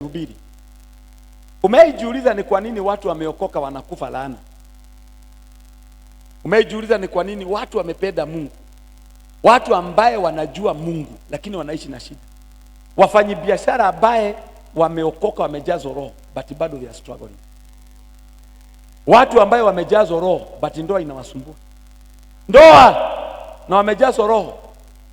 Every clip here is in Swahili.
hubiri. Umeijiuliza ni kwa nini watu wameokoka wanakufa laana? Umeijiuliza ni kwa nini watu wamependa Mungu, watu ambaye wanajua Mungu lakini wanaishi na shida, wafanyi biashara ambaye wameokoka wamejazwa roho but bado they are struggling, watu ambaye wamejazwa roho but ndoa inawasumbua, ndoa na wamejazwa roho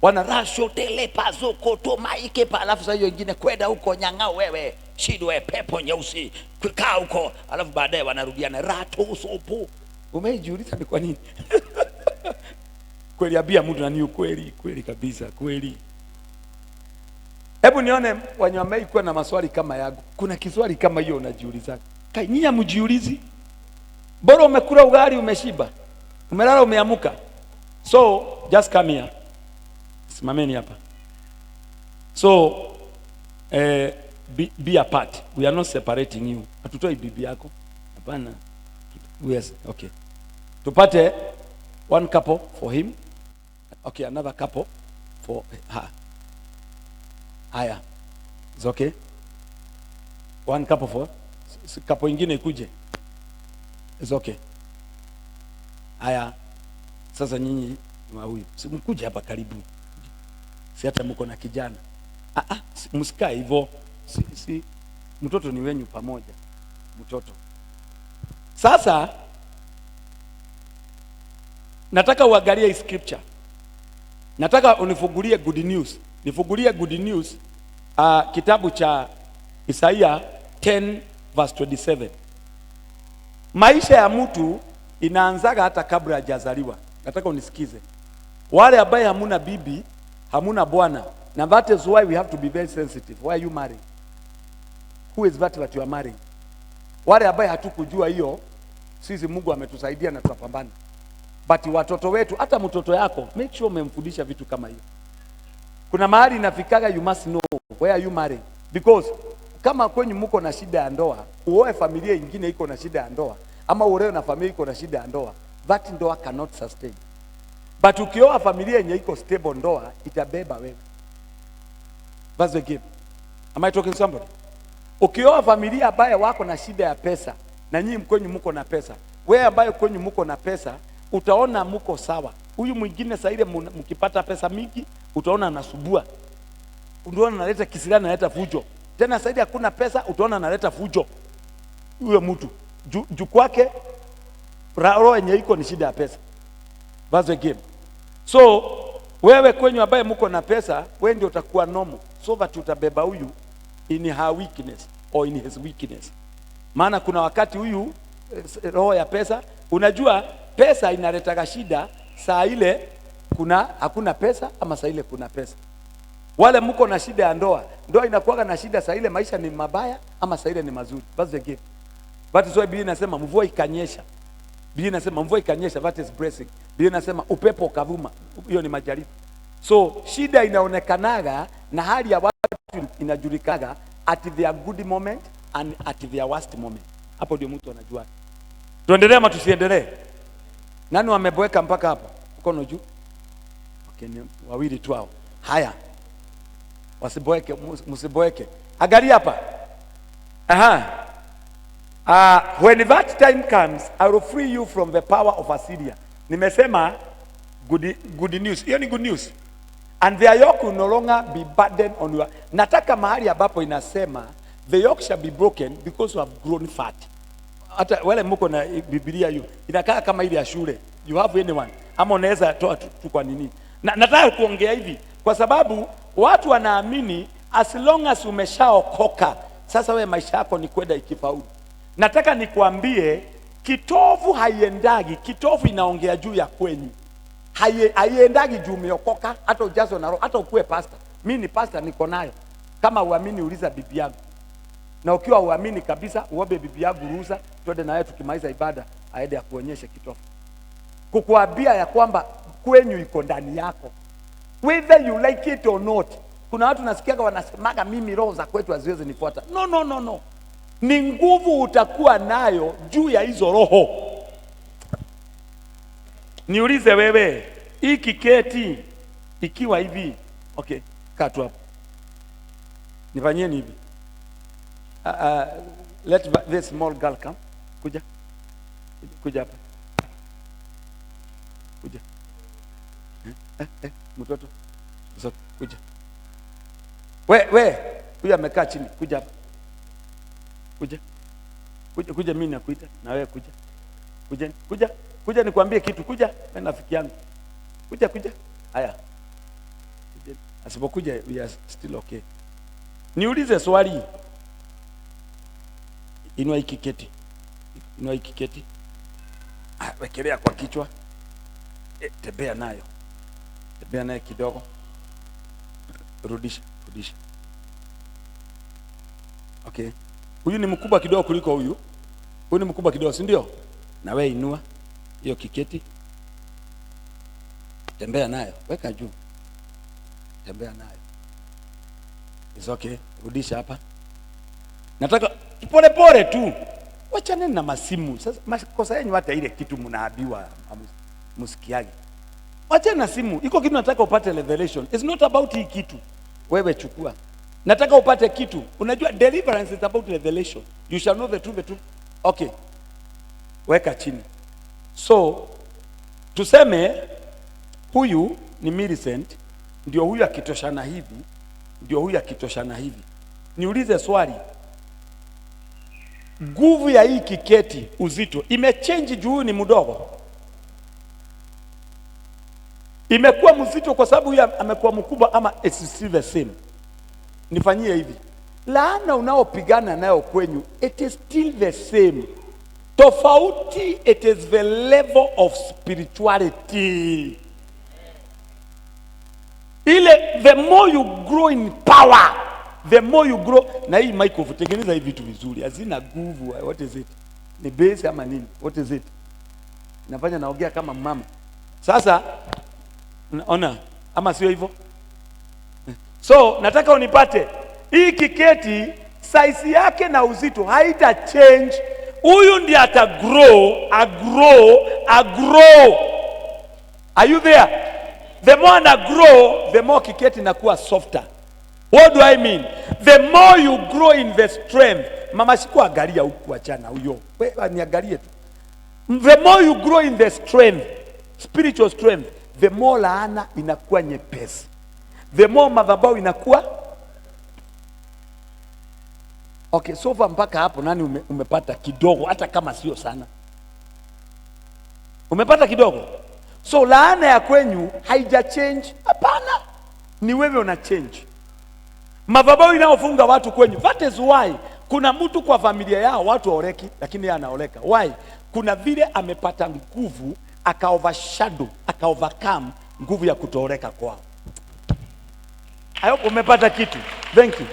wanarasho tele pazoko to maike pa, alafu sasa hiyo wengine kwenda huko nyang'ao wewe shidwe pepo nyeusi kukaa huko, alafu baadaye wanarudiana rato sopo. Umeijiuliza ni kwa nini? Kweli abia mtu na ni ukweli, kweli kabisa, kweli. Hebu nione wanyamai kuwa na maswali kama yangu. Kuna kiswali kama hiyo unajiuliza? Kai nyinyi mjiulizi? Bora umekula ugali umeshiba, umelala umeamuka. So just come here. Simameni hapa. So be apart. We are not separating you. Hatutoi bibi yako. Hapana. Yes, okay. Tupate one couple for him. Okay, another couple for her. Haya. It's okay. One couple for couple ingine ikuje. It's okay. Haya. Sasa nyinyi wa huyu. Simkuje hapa karibu. Si hata mko na kijana. Msikae hivyo. Si mtoto ni wenyu pamoja. Mtoto. Sasa nataka uangalie scripture. Nataka unifungulie good news. Nifungulie good news kitabu cha Isaiah 10 verse 27. Maisha ya mtu inaanzaga hata kabla hajazaliwa. Nataka unisikize. Wale ambaye hamuna bibi, hamuna bwana. And that is why we have to be very sensitive. Why are you marrying? Who is that you are marrying? Wale ambaye hatukujua hiyo, sisi Mungu ametusaidia na tunapambana. But watoto wetu, hata mtoto yako, make sure umemfundisha vitu kama hiyo. Kuna mahali inafikaga you must know where are you marrying. Because kama kwenye mko na shida ya ndoa, uoe familia nyingine iko na shida ya ndoa, ama uolewe na familia iko na shida ya ndoa, that ndoa cannot sustain. But ukioa familia yenye iko stable, ndoa itabeba wewe. That's the game. Am I talking to somebody? Ukioa familia ambaye wako na shida ya pesa na nyinyi mkwenyu mko na pesa, wewe ambaye kwenyu mko na pesa utaona mko sawa. Huyu mwingine sasa ile mkipata pesa mingi utaona anasubua. Unaona analeta kisirani, analeta fujo. Tena sasa hakuna pesa utaona analeta fujo. Huyo mtu juu kwake roho yenye iko ni shida ya pesa. That's the game. So wewe kwenyu ambaye mko na pesa, wewe ndio utakuwa normal. So that utabeba huyu in her weakness or in his weakness. Maana kuna wakati huyu roho ya pesa, unajua pesa inaleta shida saa ile hakuna pesa ama saa ile kuna pesa. Wale mko na shida ya ndoa, ndoa inakuwa na shida saa ile maisha ni mabaya ama saa ile ni mazuri. That's the game. That is why Biblia inasema mvua ikanyesha. Biblia inasema mvua ikanyesha, that is blessing. Biblia inasema upepo ukavuma, hiyo ni majaribu. So shida inaonekanaga na hali ya watu inajulikaga at their good moment and at their worst moment. Hapo ndio mtu anajua. Tuendelee ama tusiendelee? Nani wameboeka mpaka hapo? Mkono juu. Okay, ni wawili tu hao. Haya. Wasiboeke, msiboeke. Angalia hapa. When that time comes, I will free you from the power of Assyria. Nimesema good news. Hiyo ni good news. And their yoke will no longer be burden on you. Nataka mahali ambapo inasema the yoke shall be broken because you have grown fat. Hata wale mko na Biblia hiyo inakaa kama ile ya shule. You have anyone? Ama unaweza toa tu kwa nini? Nataka kuongea hivi kwa sababu watu wanaamini as long as umeshaokoka sasa wewe maisha yako ni kwenda ikifaulu. Nataka nikuambie kitovu haiendagi, kitovu inaongea juu ya kwenyu. Haiendagi juu umeokoka, hata ujazo na roho, hata ukue pastor. Mimi ni pastor niko nayo. Kama uamini uliza bibi yangu. Na ukiwa uamini kabisa uombe bibi yangu ruhusa twende na yeye tukimaliza ibada aende akuonyeshe kitovu. Kukuambia ya kwamba kwenyu iko ndani yako. Whether you like it or not. Kuna watu nasikiaga wanasemaga mimi roho za kwetu haziwezi nifuata. No. Ni nguvu utakuwa nayo juu ya hizo roho. Niulize wewe, hii kiketi ikiwa hivi, okay, kaa tu hapo. Nifanyeni hivi. let this small girl come. Kuja hapa. Kuja. Mtoto. Kuja. We, huyu amekaa chini. Kuja hapa. Kuja mimi nakuita na wewe kuja. Kuja nikwambie kitu. Kuja wewe rafiki yangu. Kuja. Haya. Asipokuja we are still okay. Niulize swali. Inua ikiketi. Wekelea kwa kichwa. Tembea nayo kidogo. Rudisha. Okay. Huyu ni mkubwa kidogo kuliko huyu. Huyu ni mkubwa kidogo, si ndio? Na wewe inua hiyo kiketi. Tembea nayo. Weka juu. Tembea nayo. It's okay. Rudisha hapa. Nataka pole tu. Wachane na masimu. Sasa makosa yenu hata ile kitu mnaambiwa msikiage. Wachana na simu. Iko kitu nataka upate revelation. It's not about hii kitu. Wewe chukua. Nataka upate kitu. Unajua deliverance is about revelation. You shall know the truth. Okay. Weka chini. So tuseme huyu ni Millicent, ndio huyu akitoshana hivi. Niulize swali. Nguvu ya hii kiketi uzito imechange juu ni mdogo. Imekuwa mzito kwa sababu huyu amekuwa mkubwa ama it's still the same. Nifanyie hivi. Laana unaopigana nayo kwenyu, it is still the same. Tofauti, it is the level of spirituality. Ile, the more you grow in power, the more you grow. Na hii microphone tengeneza hivi vitu vizuri. Hazina nguvu. What is it? Ni base ama nini? What is it? Nafanya naongea kama mama. Sasa ona ama sio hivyo? So nataka unipate hii kiketi size yake na uzito haita change. Huyu ndiye ata grow. Are you there? The more na grow, the more kiketi inakuwa softer. What do I mean? The more you grow in the strength. Mama siku angalia huku, achana huyo. Wewe niangalie tu. The more you grow in the strength, spiritual strength, the more laana inakuwa nyepesi. The more madhabahu inakuwa. Okay, so far mpaka hapo nani umepata kidogo, hata kama sio sana? Umepata kidogo? So laana ya kwenyu haija change. Hapana. Ni wewe una change. Madhabahu inaofunga watu kwenyu. That is why kuna mtu kwa familia yao watu oreki lakini yeye anaoleka. Why? Kuna vile amepata nguvu overshadow, overcome nguvu ya kutooreka kwao. I hope umepata kitu. Thank you.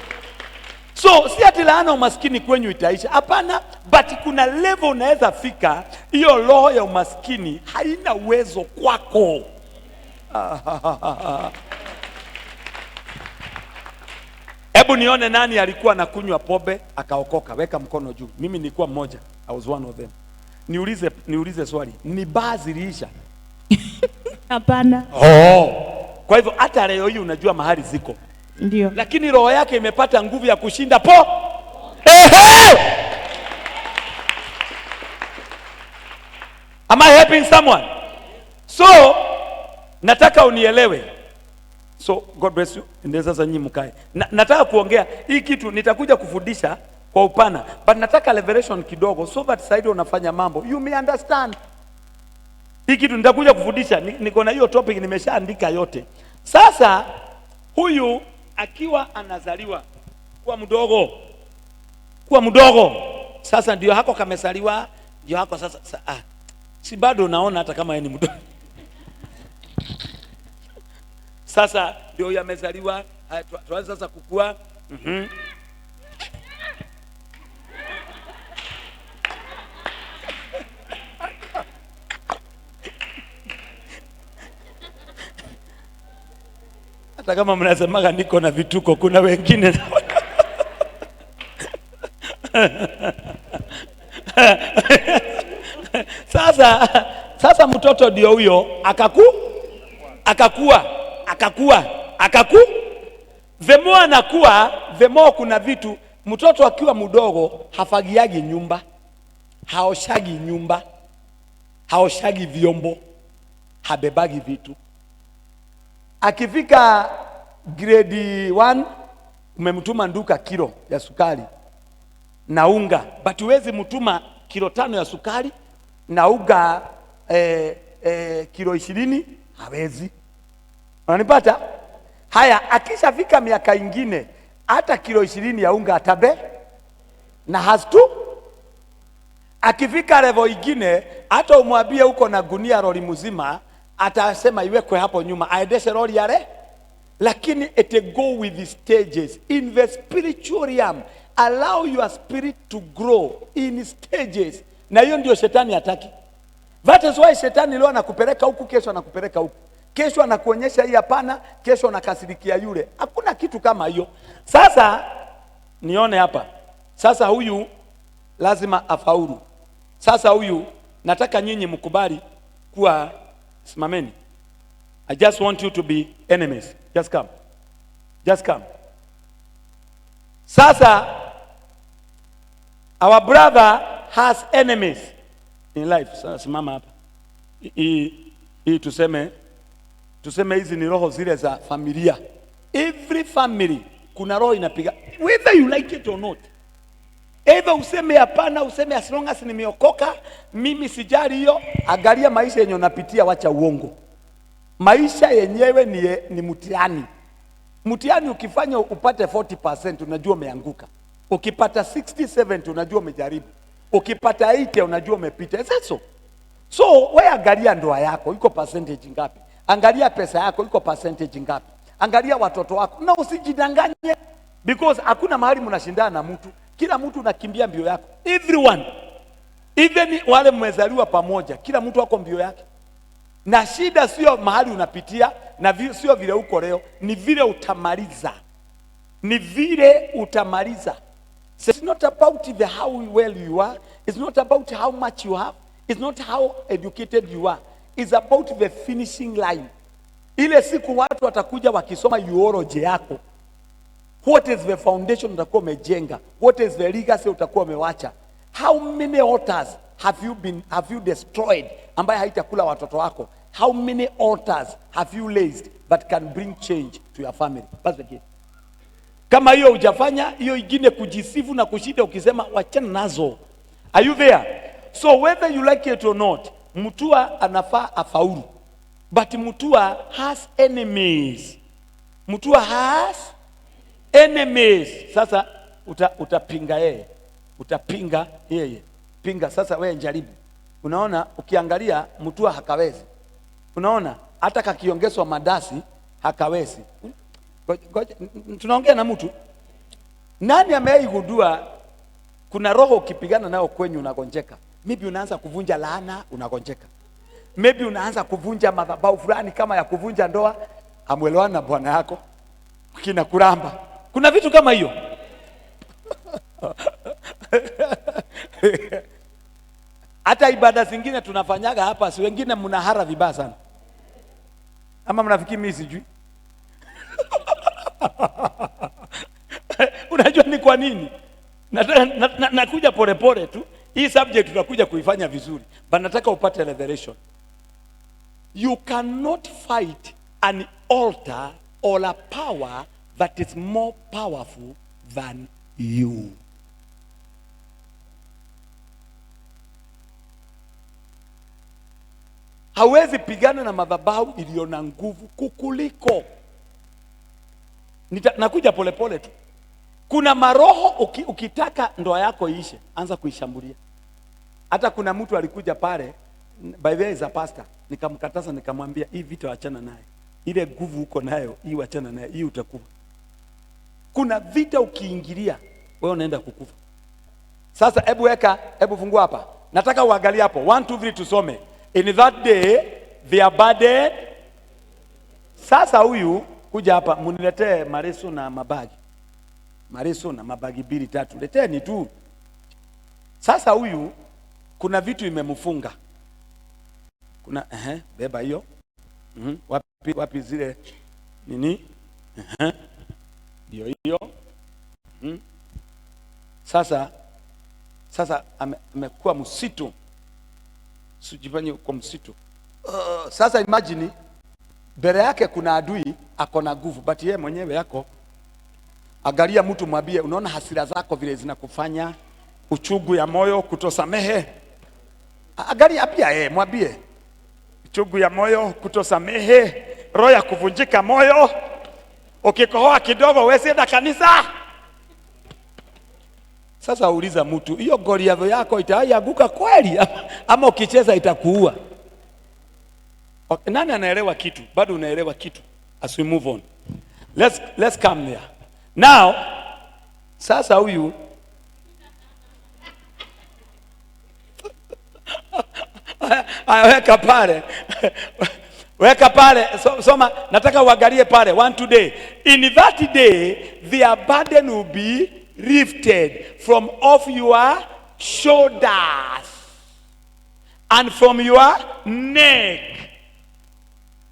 So si ati laana umaskini kwenyu itaisha. Hapana, but kuna level unaweza fika hiyo roho ya umaskini haina uwezo kwako. Hebu nione nani alikuwa anakunywa pombe akaokoka. Weka mkono juu. Mimi nilikuwa mmoja. I was one of them. Niulize swali. Ni baa ziliisha? Hapana. Kwa hivyo hata leo hii unajua mahali ziko. Ndio. Lakini roho yake imepata nguvu ya kushinda Am I helping someone? So nataka unielewe. So God bless you. Ndeza za nyinyi mkae. Nataka kuongea hii kitu nitakuja kufundisha kwa upana, but nataka revelation kidogo so that side unafanya mambo you may understand. Hii kitu nitakuja kufundisha, niko na hiyo topic nimeshaandika yote. Sasa huyu akiwa anazaliwa kuwa mdogo, sasa ndio hako kamesaliwa, ndio hako sasa si bado unaona hata kama yeye ni mdogo. Sasa ndio yamezaliwa, tuanze sasa kukua. Hata kama mnasemaga niko na vituko, kuna wengine Sasa mtoto ndio huyo akakuwa. The more anakuwa, the more kuna vitu Mtoto akiwa mdogo hafagiagi nyumba, haoshagi nyumba, haoshagi vyombo, habebagi vitu. Akifika grade 1 umemtuma nduka kilo ya sukari na unga, but huwezi mtuma kilo 5 ya sukari na unga kilo 20, hawezi. Unanipata? Haya, akishafika miaka ingine hata kilo 20 ya unga atabe na has to. Akifika level ingine hata umwambie uko na gunia lori mzima, atasema iwekwe hapo nyuma aendeshe lori yale. Lakini it go with the stages in the spiritual realm. Allow your spirit to grow in stages. Na hiyo ndio shetani hataki. That is why shetani leo anakupeleka huku, kesho anakupeleka huku, kesho anakuonyesha hii hapana, kesho anakasirikia yule. Hakuna kitu kama hiyo. Sasa nione hapa. Sasa huyu lazima afaulu. Sasa huyu nataka nyinyi mkubali kuwa, simameni. I just want you to be enemies. Just come. Just come. Sasa our brother has enemies in life. Sasa simama hapa. Hii tuseme hizi ni roho zile za familia. Every family kuna roho inapiga, whether you like it or not. Either useme hapana, useme as long as nimeokoka, mimi sijali hiyo. Angalia maisha yenye unapitia, wacha uongo. Maisha yenyewe ni mtihani. Mtihani ukifanya upate 40% unajua umeanguka. Ukipata 60, 70 unajua umejaribu. Ukipata 80 unajua umepita. Sasa so wewe angalia ndoa yako iko percentage ngapi? Angalia pesa yako iko percentage ngapi? Angalia watoto wako. Na usijidanganye, because hakuna mahali mnashindana na mtu. Kila mtu unakimbia mbio yako. Everyone. Even wale mmezaliwa pamoja, kila mtu wako mbio yake. Na shida sio mahali unapitia, na sio vile uko leo, ni vile utamaliza. Ni vile utamaliza. So it's not about the how well you are, it's not about how much you have, it's not how educated you are. It's about the finishing line. Ile siku watu watakuja wakisoma theology yako, what is the foundation utakuwa umejenga? What is the legacy utakuwa umewacha? How many altars have you destroyed ambaye haitakula watoto wako? How many altars have you raised that can bring change to your family? That's the key. Kama hiyo hujafanya, hiyo ingine kujisifu na kushida ukisema wachana nazo. Are you there? So whether you like it or not, Mutua anafaa afaulu. But Mutua has enemies. Mutua has enemies. Sasa utapinga yeye. Utapinga yeye. Pinga sasa, wewe njaribu. Unaona, ukiangalia Mutua hakawezi. Unaona, hata kakiongezwa madasi hakawezi. Tunaongea na mtu. Nani ameigundua kuna roho ukipigana nayo kwenye unagonjeka? Maybe unaanza kuvunja laana, unagonjeka. Maybe unaanza kuvunja madhabahu fulani kama ya kuvunja ndoa, amwelewana na bwana yako, kina kuramba. Kuna vitu kama hiyo. Hata ibada zingine tunafanyaga hapa, si wengine mnahara vibaya sana. Ama mnafikiri mimi sijui? Unajua ni kwa nini? Nakuja pole tu. Hii subject tutakuja kuifanya vizuri. But nataka upate revelation. You cannot fight an altar or a power that is more powerful than you. Hawezi pigana na madhabahu iliyo na nguvu kukuliko. Nakuja pole tu. Kuna maroho ukitaka ndoa yako iishe, anza kuishambulia. Hata kuna mtu alikuja pale, by the way is a pastor, nikamkataza nikamwambia hii vita achana naye. Ile nguvu uko nayo, hii achana naye, hii utakufa. Kuna vita ukiingilia, wewe unaenda kukufa. Sasa hebu fungua hapa. Nataka uangalie hapo. 1 2 3 tusome. In that day they abandoned. Sasa huyu kuja hapa, muniletee mareso na mabagi. Mareso na mabagi 2 3. Leteni tu. Sasa huyu kuna vitu imemfunga. Kuna beba hiyo. Wapi zile nini? Ndio hiyo. Sasa amekuwa msitu, sijifanye kwa msitu. Sasa imagine mbele yake kuna adui ako na nguvu, but yeye mwenyewe yako. Angalia mtu mwambie, unaona hasira zako vile zinakufanya, uchungu ya moyo, kutosamehe. Angalia pia mwambie, uchungu ya moyo, kutosamehe, roho ya kuvunjika moyo. Ukikohoa kidogo wewe sienda kanisa. Sasa uliza mtu, hiyo Goliath yako itaianguka kweli ama ukicheza itakuua? Nani anaelewa kitu? Bado unaelewa kitu? As we move on, let's come there now. Sasa huyu weka pale weka pale, soma, nataka uangalie pale. One today, in that day their burden will be lifted from off your shoulders and from your neck.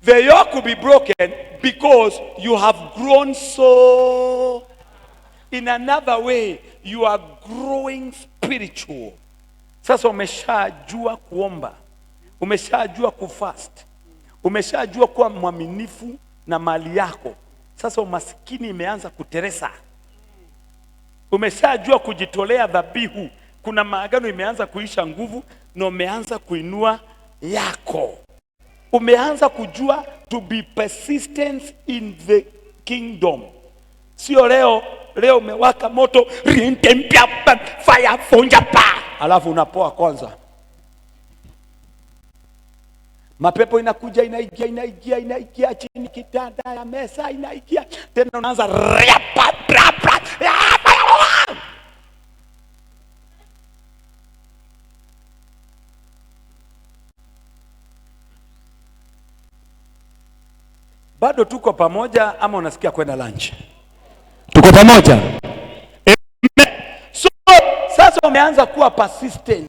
The yoke will be broken because you have grown so. In another way, you are growing spiritual. Sasa umeshajua kuomba, umeshajua kufast, umeshajua kuwa mwaminifu na mali yako. Sasa umasikini imeanza kuteresa. Umeshajua kujitolea dhabihu. Kuna maagano imeanza kuisha nguvu na umeanza kuinua yako. Umeanza kujua to be persistent in the kingdom. Sio leo umewaka moto, fire fonja pa, alafu unapoa kwanza. Mapepo inakuja inaingia chini kitanda ya mesa, inaingia tena, unaanza bado tuko pamoja ama unasikia kwenda lunch? Tuko pamoja. So sasa umeanza kuwa persistent.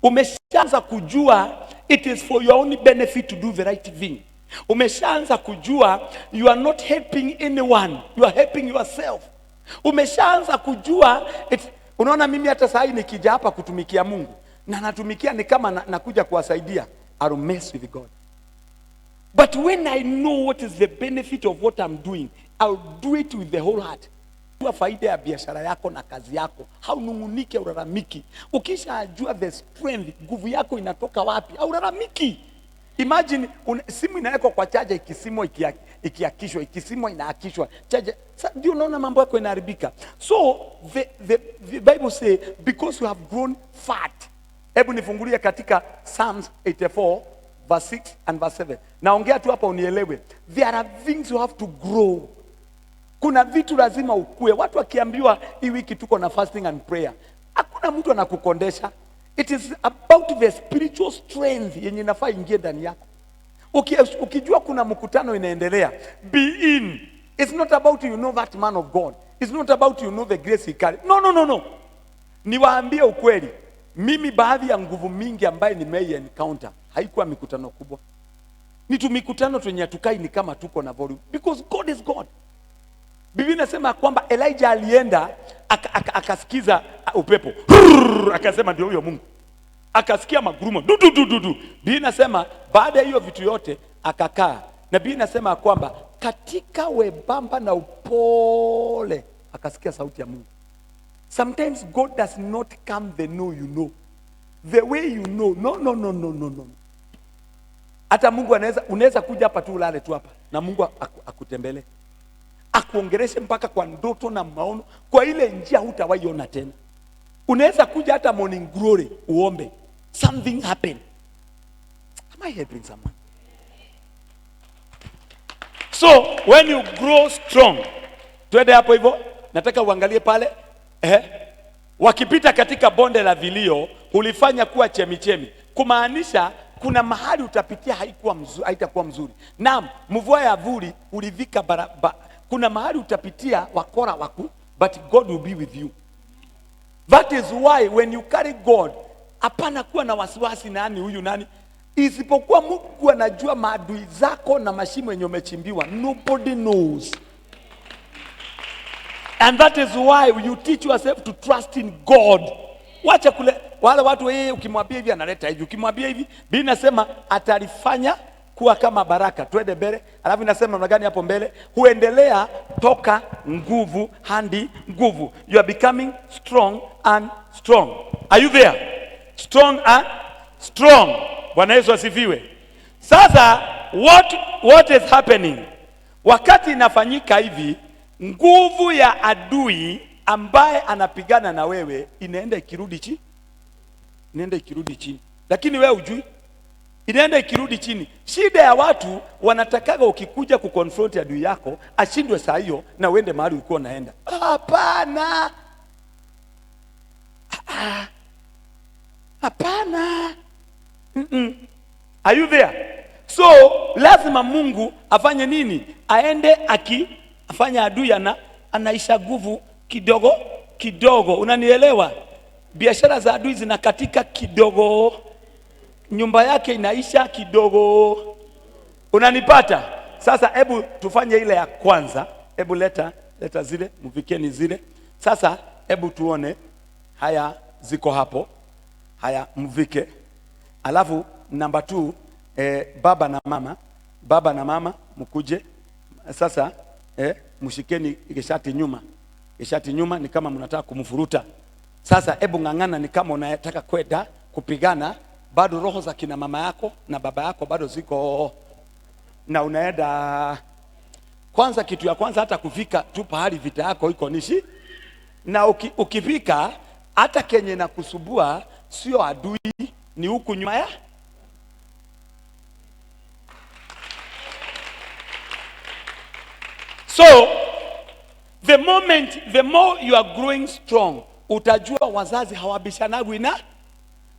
Umeshaanza kujua it is for your own benefit to do the right thing. Umeshaanza kujua you are not helping anyone, you are helping yourself. Umeshaanza kujua unaona, mimi hata saa hii nikija hapa kutumikia Mungu na natumikia ni kama nakuja kuwasaidia. I'll mess with God. But when I know what is the benefit of what I'm doing, I'll do it with the whole heart. Kwa faida ya biashara yako na kazi yako, haunungunike, ulalamiki. Ukishajua the strength, nguvu yako inatoka wapi, haulalamiki. Imagine simu inawekwa kwa chaja, ikisimwa ikiakishwa, ikisimwa inaakishwa. Chaja, ndio unaona mambo yako inaharibika. So the Bible say because you have grown fat. Hebu nifungulie katika Psalms 84 verse 6 and verse 7. Naongea tu hapa unielewe. There are things you have to grow. Kuna vitu lazima ukue. Watu wakiambiwa hii wiki tuko na fasting and prayer, hakuna mtu anakukondesha. It is about the spiritual strength yenye inafaa ingie ndani yako. Ukijua kuna mkutano inaendelea, be in. It's not about you know that man of God. It's not about you know the grace he carry. No. Niwaambie ukweli. Mimi baadhi ya nguvu mingi ambaye nimei encounter haikuwa mikutano kubwa. Ni tu mikutano tunye tukai ni kama tuko na volume. Because God is God. Biblia inasema kwamba Elijah alienda akasikiza upepo. Akasema ndio huyo Mungu. Akasikia magurumo. Biblia inasema baada ya hiyo vitu yote akakaa. Na Biblia inasema kwamba katika webamba na upole akasikia sauti ya Mungu. Sometimes God does not come the know you know. The way you know. No. Hata Mungu unaweza kuja hapa tu ulale tu hapa na Mungu akutembelee. Akuongereshe mpaka kwa ndoto na maono, kwa ile njia hutawaiona tena. Unaweza kuja hata morning glory uombe, something happen. Am I helping someone? So when you grow strong, twende hapo hivyo, nataka uangalie pale wakipita katika bonde la vilio ulifanya kuwa chemichemi, kumaanisha kuna mahali utapitia haitakuwa mzuri. Naam, mvua ya vuli ulivika kuna mahali utapitia wakora waku, but God will be with you. That is why when you carry God, hapana kuwa na wasiwasi nani huyu nani. Isipokuwa Mungu anajua maadui zako na mashimo yenye umechimbiwa. Nobody knows. And that is why you teach yourself to trust in God. Wacha kule wale watu ukimwambia hivi analeta hivi, ukimwambia hivi, Biblia inasema atalifanya kuwa kama baraka. Twende mbele. Alafu inasema namna gani hapo mbele? Huendelea toka nguvu hadi nguvu. You are becoming strong and strong. Are you there? Strong and strong. Bwana Yesu asifiwe. Sasa what is happening? Wakati inafanyika hivi, nguvu ya adui ambaye anapigana na wewe inaenda ikirudi chini. Inaenda ikirudi chini. Lakini wewe hujui. Inaenda ikirudi chini. Shida ya watu wanatakaga ukikuja kuconfront adui yako ashindwe saa hiyo na uende mahali ulikuwa unaenda. Hapana. Hapana. Are you there? So lazima Mungu afanye nini? Aende afanya adui anaisha nguvu kidogo kidogo. Unanielewa? Biashara za adui zinakatika kidogo. Nyumba yake inaisha kidogo. Unanipata? Sasa hebu tufanye ile ya kwanza. Hebu leta zile, mvikeni zile. Sasa hebu tuone. Haya ziko hapo. Haya mvike. Alafu namba 2, baba na mama mkuje. Sasa mshikeni ishati nyuma ni kama mnataka kumfuruta. Sasa hebu ngangana ni kama unataka kwenda kupigana, bado roho za kina mama yako na baba yako bado ziko na unaenda. Kwanza kitu ya kwanza hata kufika tu pahali vita yako iko nishi. Na ukifika hata kenye na kusubua sio adui, ni huku nyuma ya. So the more you are growing strong, utajua wazazi hawabishanagwi na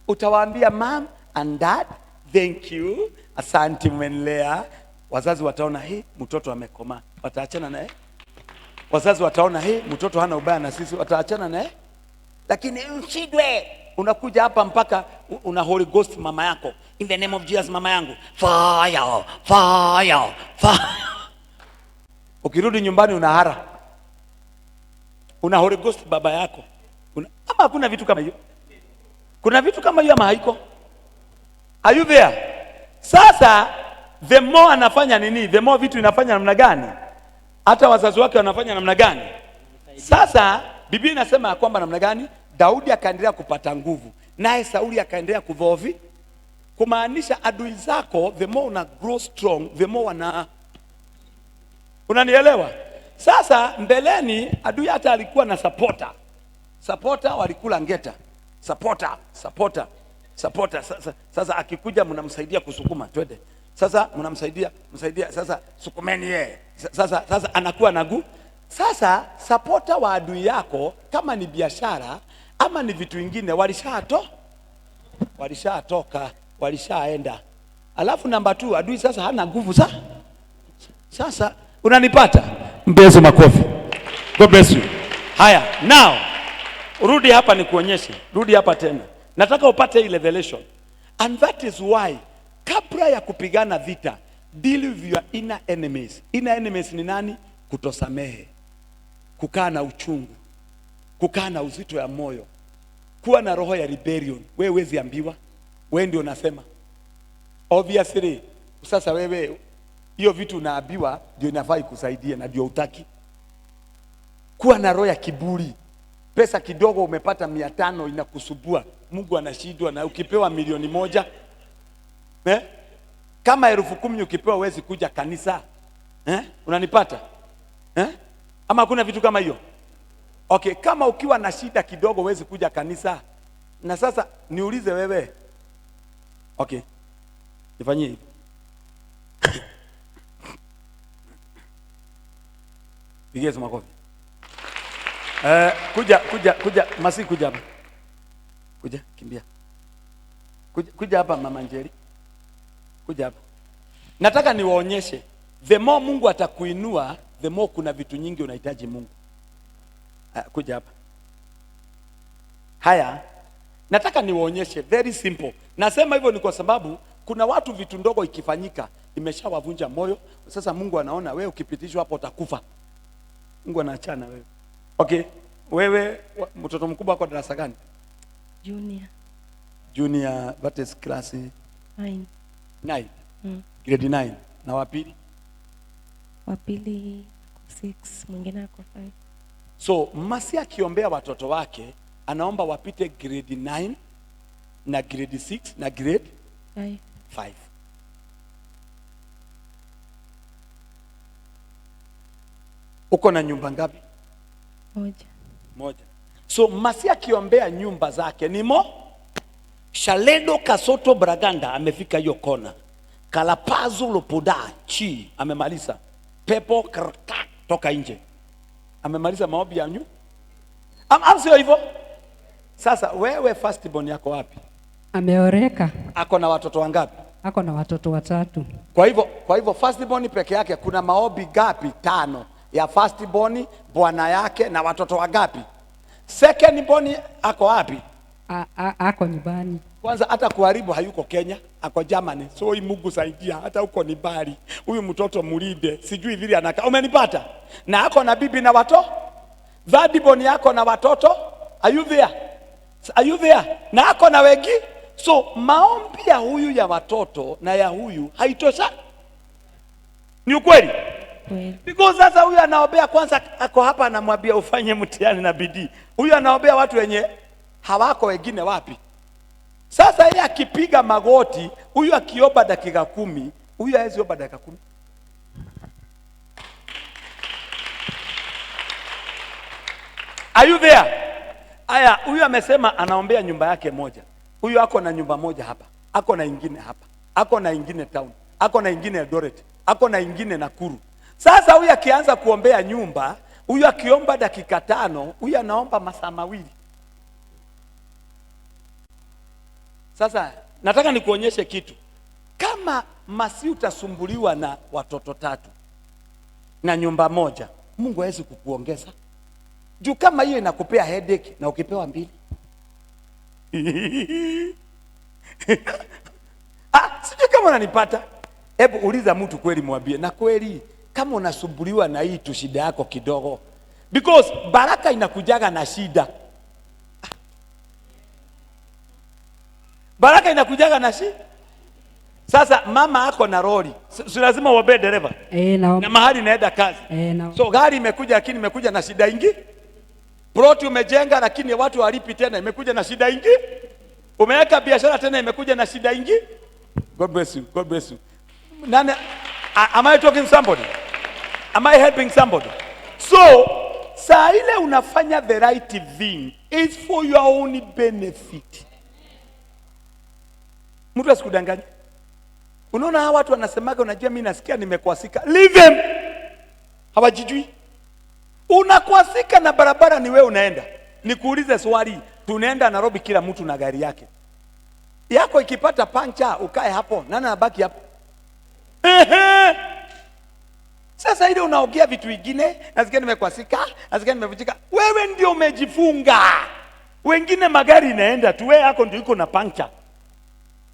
utawaambia mom and dad, thank you, asante mmenilea. Wazazi wataona mtoto amekoma, wataachana naye. Wazazi wataona mtoto hana ubaya na sisi, wataachana naye. Lakini mshidwe unakuja hapa mpaka una Holy Ghost mama yako, in the name of Jesus mama yangu, fire fire fire. Ukirudi nyumbani unahara. Una Holy Ghost baba yako. Ama hakuna vitu kama hiyo? Kuna vitu kama hiyo ama haiko? Are you there? Sasa the more anafanya nini? The more vitu inafanya namna gani? Hata wazazi wake wanafanya namna gani? Sasa Biblia inasema kwamba namna gani? Daudi akaendelea kupata nguvu, naye Sauli akaendelea kudhoofi. Kumaanisha adui zako the more una grow strong, the more unanielewa? Sasa mbeleni adui hata alikuwa na supporter walikula ngeta. Supporter. Sasa akikuja mnamsaidia kusukuma, twende. Sasa mnamsaidia sasa sukumeni yeye. Sasa anakuwa nagu. Sasa supporter wa adui yako kama ni biashara ama ni vitu vingine walishatoka, walishaenda. Alafu namba 2, adui sasa hana nguvu sasa unanipata? Mbezo makofi. God bless you. Haya, now rudi hapa nikuonyeshe. Rudi hapa tena. Nataka upate ile revelation. And that is why kabla ya kupigana vita, deal with your inner enemies. Inner enemies ni nani? Kutosamehe, kukaa na uchungu, kukaa na uzito ya moyo, kuwa na roho ya rebellion. Wewe huwezi ambiwa, wewe ndio unasema. Obviously, sasa wewe hiyo vitu unaambiwa ndio inafaa ikusaidie na ndio utaki. Kuwa na roho ya kiburi. Pesa kidogo umepata 500 inakusubua. Mungu anashindwa na ukipewa 1,000,000. Kama 10,000 ukipewa huwezi kuja kanisa. Unanipata? Ama hakuna vitu kama hiyo? Okay, kama ukiwa na shida kidogo huwezi kuja kanisa. Na sasa niulize wewe. Okay. Nifanyie hivi. Pigia makofi. Kuja Masi, kuja hapa. Kuja, kimbia. Kuja hapa Mama Njeri. Kuja hapa. Nataka niwaonyeshe, the more Mungu atakuinua, the more kuna vitu nyingi unahitaji Mungu. Kuja hapa. Haya, nataka niwaonyeshe, very simple. Nasema hivyo ni kwa sababu kuna watu vitu ndogo ikifanyika imeshawavunja moyo. Sasa Mungu anaona wewe ukipitishwa hapo utakufa. Mungu anaachana wewe. Okay, wewe mtoto mkubwa ako darasa gani? Junior. Junior, what is class 9. 9? Grade 9. Na wa pili? Wa pili 6, mwingine ako 5. So Masi akiombea watoto wake anaomba wapite grade 9 na grade 6 na grade 5. 5. Uko na nyumba ngapi? Moja. So Masi akiombea nyumba zake nimo Shaledo Kasoto Braganda amefika hiyo kona. Kalapazu Lopoda chi amemaliza. Pepo kraka toka nje. Amemaliza maombi ya nyu. Sio hivyo? Sasa wewe firstborn yako wapi? Ameoreka. Ako na watoto wangapi? Ako na watoto 3. Kwa hivyo firstborn peke yake kuna maombi gapi? 5 ya firstborn, bwana yake na watoto wangapi? Secondborn ako wapi? Ako nyumbani. Kwanza hata kuharibu hayuko Kenya, ako Germany. So Mungu saidia, hata uko ni bali. Huyu mtoto mulinde, sijui vile anakaa. Umenipata? Na ako na bibi na watoto. Thirdborn yako na watoto. Are you there? Are you there? Na ako na wengi. So maombi ya huyu ya watoto na ya huyu haitosha. Ni ukweli? Because sasa huyu anaombea kwanza, ako hapa anamwambia ufanye mtihani na bidii. Huyu anaombea watu wenye hawako wengine wapi? Sasa yeye akipiga magoti, huyu akiomba dakika 10, huyu hawezi omba dakika 10. Are you there? Aya, huyu amesema anaombea nyumba yake moja. Huyu ako na nyumba moja hapa, ako na ingine hapa, ako na ingine town, ako na ingine Eldoret, ako na ingine Nakuru. Sasa huyu akianza kuombea nyumba, huyu akiomba dakika 5, huyu anaomba masaa 2. Sasa nataka nikuonyeshe kitu. Kama Masi utasumbuliwa na watoto 3 na nyumba moja, Mungu hawezi kukuongeza. Juu kama hiyo inakupea headache na ukipewa 2. Sijui kama unanipata. Hebu uliza mtu kweli, mwambie na kweli kama unasumbuliwa na hii tu shida yako kidogo. Because baraka inakujaga na shida. Baraka inakujaga na shida. Sasa mama ako na lori. Si lazima uombe dereva. Na mahali naenda kazi. So gari imekuja lakini imekuja na shida ingi. Ploti umejenga lakini watu walipi tena, imekuja na shida ingi. Umeweka biashara tena, imekuja na shida ingi. God bless you. God bless you. Nani, am I talking to somebody? Am I helping somebody? So, saa ile unafanya the right thing is for your own benefit. Mtu asikudanganye. Unaona hawa watu wanasemaga, unajua mimi nasikia nimekwasika. Leave them. Hawajijui. Unakwasika na barabara ni wewe unaenda. Nikuulize swali, tunaenda Nairobi kila mtu na gari yake. Yako ikipata pancha ukae hapo, nani anabaki hapo? Sasa ile unaongea vitu vingine, nasikia nimekwasika, nasikia nimevunjika. Wewe ndio umejifunga. Wengine magari inaenda tu, wewe yako ndio iko na pancha.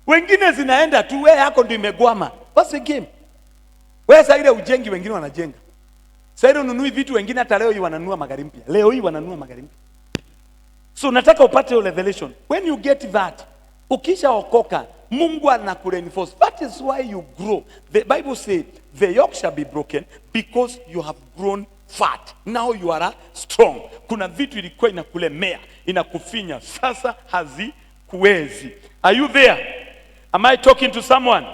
Wengine zinaenda tu, wewe yako ndio imegwama. What's the game? Wewe sasa ile ujengi, wengine wanajenga. Sasa ile ununui vitu, wengine hata leo hii wananunua magari mpya. Leo hii wananunua magari mpya. So nataka upate your revelation. When you get that, ukisha okoka, Mungu anakureinforce. That is why you grow. The Bible says, the yoke shall be broken because you have grown fat. Now you are strong. Kuna vitu ilikuwa inakulemea, inakufinya. Sasa hazikuwezi. Are you there? Am I talking to someone?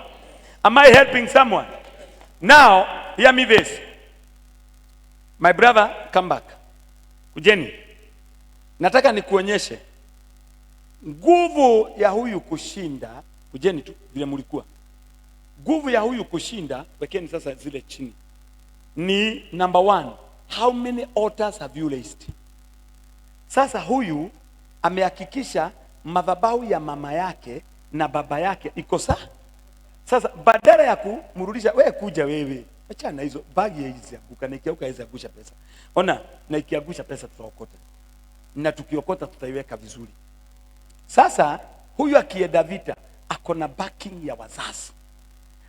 Am I helping someone? Now, hear me this. My brother, come back. Kujeni. Nataka nikuonyeshe nguvu ya huyu kushinda. Kujeni tu vile mlikuwa. Nguvu ya huyu kushinda, wekeni sasa zile chini. Ni number 1. How many altars have you raised? Sasa huyu amehakikisha madhabahu ya mama yake na baba yake iko sawa. Sasa badala ya kumrudisha, wewe kuja wewe. Achana hizo bagi hizi anguka, na ikianguka hizi angusha pesa. Ona, na ikiangusha pesa tutaokota. Na tukiokota tutaiweka vizuri. Sasa huyu akienda vita ako na backing ya wazazi.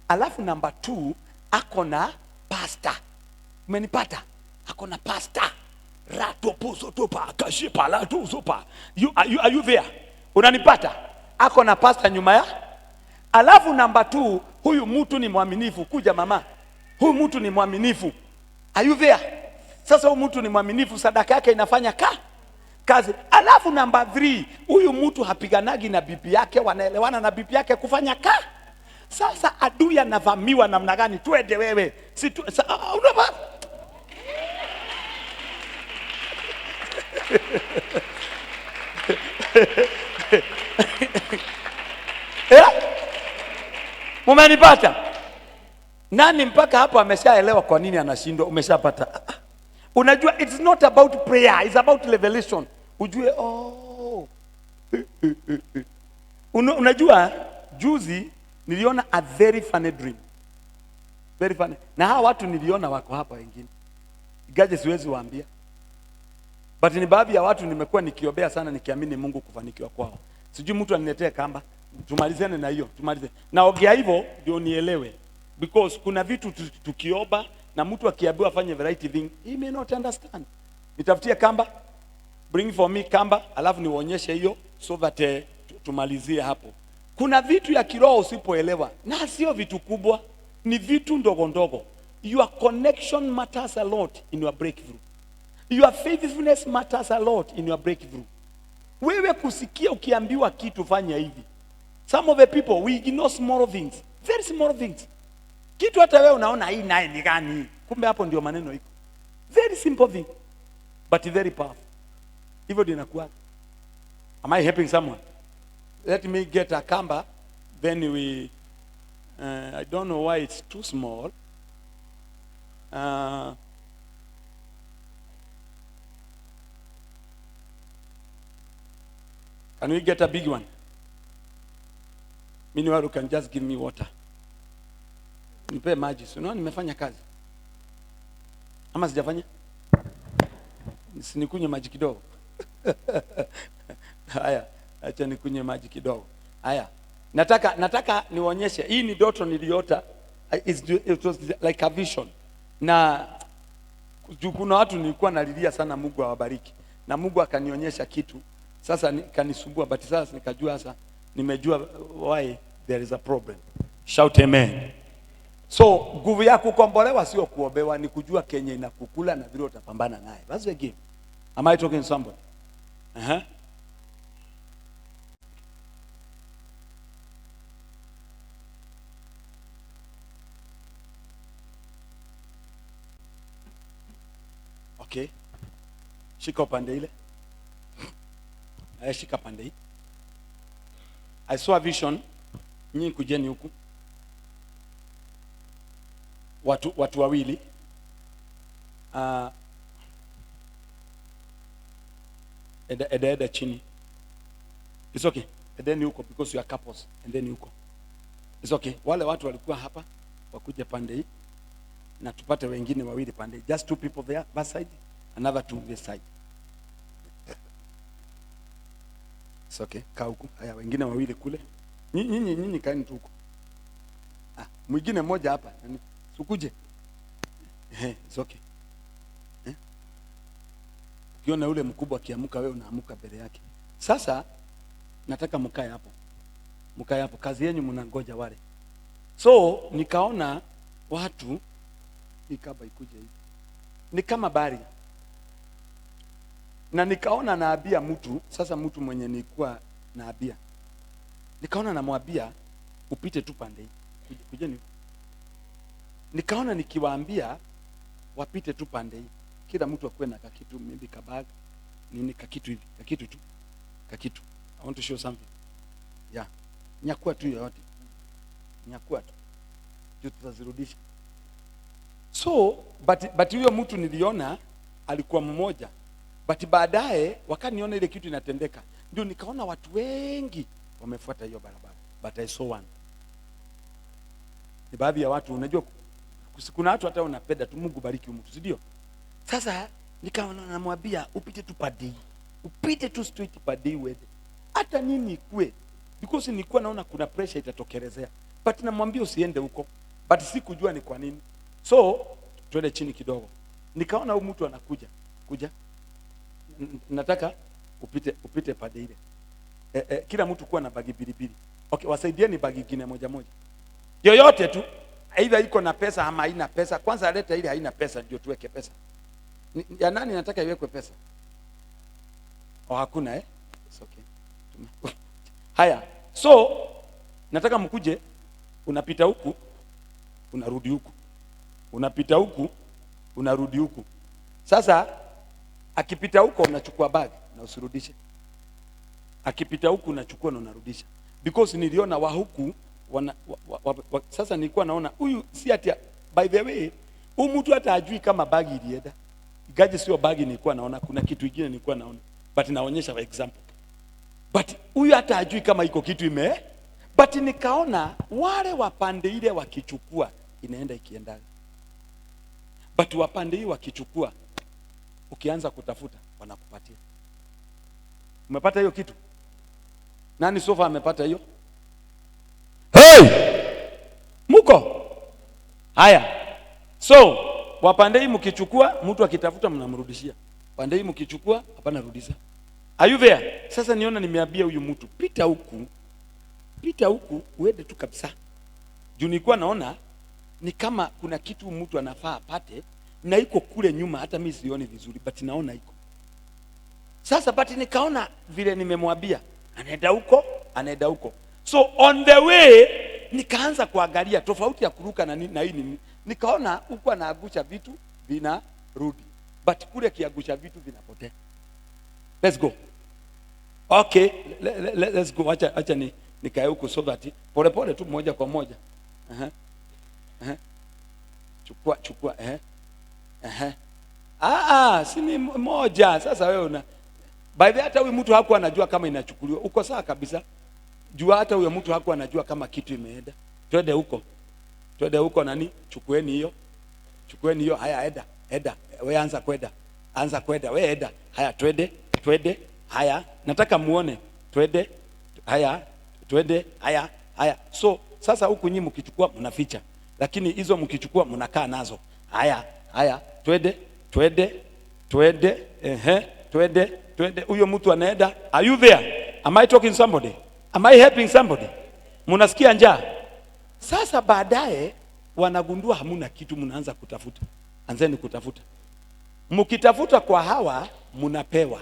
Alafu number 2 ako na pastor. Umenipata? Ako na pastor. ratopozo topa kashipa la tuzopa. Are you there? Unanipata? Ako na pasta nyuma ya. Alafu namba 2, huyu mtu ni mwaminifu. Kuja mama, huyu mtu ni mwaminifu. Are you there? Sasa huyu mtu ni mwaminifu, sadaka yake inafanya kazi. Alafu namba 3, huyu mtu hapiganagi na bibi yake, wanaelewana na bibi yake kufanya Sasa adui anavamiwa namna gani? Twende wewe. Si tu, unapa Mumenipata? Nani mpaka hapo ameshaelewa kwa nini anashindwa? Umeshapata? Unajua it's not about prayer, it's about revelation. Ujue unajua juzi niliona a very funny dream. Very funny. Na hawa watu niliona wako hapa wengine. Igaje siwezi waambia. But ni baadhi ya watu nimekuwa nikiombea sana nikiamini Mungu kufanikiwa kwao. Sijui mtu aniletee kamba. Tumalizane na hiyo, tumalize. Naongea hivyo ndio nielewe. Because kuna vitu tukiomba na mtu akiambiwa afanye the right thing, he may not understand. Nitafutie kamba. Bring for me kamba, alafu niwaonyeshe hiyo so that tumalizie hapo. Kuna vitu ya kiroho usipoelewa, na sio vitu kubwa, ni vitu ndogo ndogo. Your connection matters a lot in your breakthrough. Your faithfulness matters a lot in your breakthrough. Wewe kusikia ukiambiwa kitu fanya hivi. Some of the people we ignore small things, very small things. Kitu hata wewe unaona hii naye ni gani? Kumbe hapo ndio maneno iko. Very simple thing but very powerful. Hivyo ndio inakuwa. Am I helping someone? Let me get a kamba, then we I don't know why it's too small. Can we get a big one? Meanwhile, you can just give me water. Nipe maji. Unaona nimefanya kazi. Ama sijafanya? Nikunywe maji kidogo. Haya, acha nikunywe maji kidogo. Haya. Nataka niwaonyeshe. Hii ni ndoto niliota. It was like a vision. Na kuna watu nilikuwa nalilia sana Mungu awabariki. Na Mungu akanionyesha kitu. Sasa kanisumbua, but sasa nikajua sasa nimejua why there is a problem. Shout amen. So nguvu ya kukombolewa sio kuombewa, ni kujua Kenya inakukula na vile utapambana naye. That's the game. Am I talking to somebody? Okay. Shika upande ile. Shika pande hii. I saw a vision. Nyinyi kujeni huku. Watu wawili. Eda chini. It's okay. And then yuko because you are couples. And then yuko. It's okay. Wale watu walikuwa hapa wakuje pande hii na tupate wengine wawili pande hii. Just 2 people there, that side, another 2 this side. It's okay. Kaa huku. Haya wengine wawili kule. Nyinyi kaeni tu huko. Mwingine mmoja hapa. Sukuje. It's okay. Ukiona ule mkubwa akiamuka wewe unaamuka mbele yake. Sasa nataka mkae hapo. Mkae hapo, kazi yenu mnangoja wale. So nikaona watu nikaba ikuje hivi. Ni kama bari. Na nikaona naabia mtu, sasa mtu mwenye nilikuwa naabia. Nikaona namwambia upite tu pande hii. Kujeni. Nikaona nikiwaambia wapite tu pande hii. Kila mtu akuwe na kakitu, maybe kabag, nini kakitu hivi, kakitu tu. Kakitu. I want to show something. Yeah. Nyakua tu yote. Nyakua tu. Juu tutazirudisha. So, but huyo mtu niliona alikuwa mmoja. But baadaye wakati niona ile kitu inatendeka, ndio nikaona watu wengi wamefuata hiyo barabara. But I saw one. Ni baadhi ya watu unajua kuna watu hata unapenda tu Mungu bariki mtu, si ndio? Sasa nikaona namwambia upite tu padi. Upite tu straight padi wewe. Hata nini ikue. Because nilikuwa naona kuna pressure itatokelezea. But namwambia usiende huko. But sikujua ni kwa nini. So twende chini kidogo. Nikaona huyu mtu anakuja. Kuja. nataka upite pande ile. Kila mtu kuwa na bagi pilipili. Okay, wasaidieni bagi nyingine moja moja. Yoyote tu, aidha iko na pesa ama haina pesa. Kwanza leta ile haina pesa ndio tuweke pesa. Ya nani nataka iwekwe pesa? Hakuna It's okay. Haya. So nataka mkuje, unapita huku, unarudi huku. Unapita huku, unarudi huku. Sasa akipita huko unachukua bag na usirudishe. Akipita huku unachukua na unarudisha. Because niliona wa huku sasa nilikuwa naona huyu si ati, by the way, huyu mtu hata ajui kama bagi ilienda. Igaje sio bagi nilikuwa naona, kuna kitu kingine nilikuwa naona. But naonyesha for example. But huyu hata ajui kama iko kitu but nikaona wale wapande ile wakichukua inaenda ikienda. But wapande hii wakichukua ukianza kutafuta wanakupatia. Umepata hiyo kitu? Nani sofa amepata hiyo? Hey! Muko? Haya. So, wapande hii mkichukua, mtu akitafuta mnamrudishia. Pande hii mkichukua, hapana rudisha. Are you there? Sasa niona nimeambia huyu mtu, pita huku, uende tu kabisa. Juu nilikuwa naona ni kama kuna kitu mtu anafaa apate na iko kule nyuma, hata mimi sioni vizuri but naona iko. Sasa but nikaona vile nimemwambia anaenda huko. So on the way nikaanza kuangalia tofauti ya kuruka na hii nikaona huko anaagusha vitu vinarudi. But kule kiagusha vitu vinapotea. Let's go. Okay, let's go. Acha nikae huko so that pole tu moja kwa moja. Chukua si ni moja. Sasa wewe by the hata huyu mtu hakuwa anajua kama inachukuliwa. Uko sawa kabisa. Jua hata huyo mtu hakuwa anajua kama kitu imeenda. Twende huko nani? Chukueni hiyo. Haya eda. Wewe anza kwenda. Wewe eda. Haya twende. Haya nataka muone. Twende. Haya twende. Haya. So sasa huku nyinyi mkichukua mnaficha. Lakini hizo mkichukua mnakaa nazo. Haya. Twende. Twende. Huyo mtu anaenda. Are you there? Am I talking somebody? Am I helping somebody? Mnasikia njaa? Sasa baadaye wanagundua hamuna kitu, mnaanza kutafuta. Anzeni kutafuta. Mkitafuta kwa hawa mnapewa.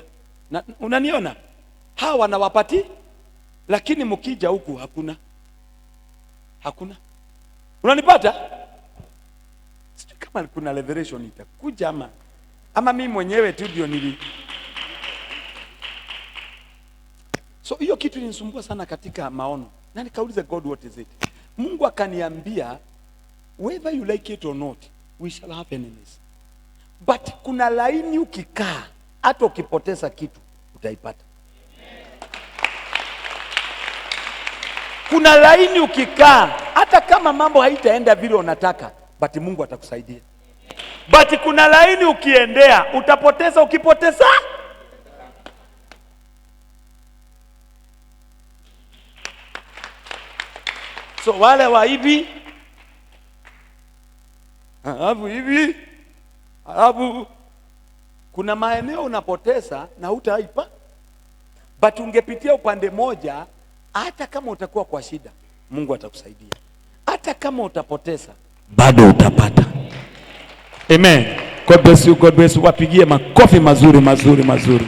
Na unaniona? Hawa wanawapati, lakini mkija huku hakuna. Unanipata? Sijui kama kuna revelation itakuja ama mimi mwenyewe tu ndio So hiyo kitu ilinisumbua sana katika maono. Na nikauliza God, what is it? Mungu akaniambia whether you like it or not, we shall have enemies. But kuna laini ukikaa, hata ukipoteza kitu utaipata. Kuna laini ukikaa, hata kama mambo haitaenda vile unataka, but Mungu atakusaidia. But kuna laini ukiendea, utapoteza ukipoteza. So wale wa hivi, alafu kuna maeneo unapoteza na hutaipa, but ungepitia upande moja, hata kama utakuwa kwa shida, Mungu atakusaidia. Hata kama utapoteza, bado utapata. Amen. God bless you. Wapigie makofi mazuri.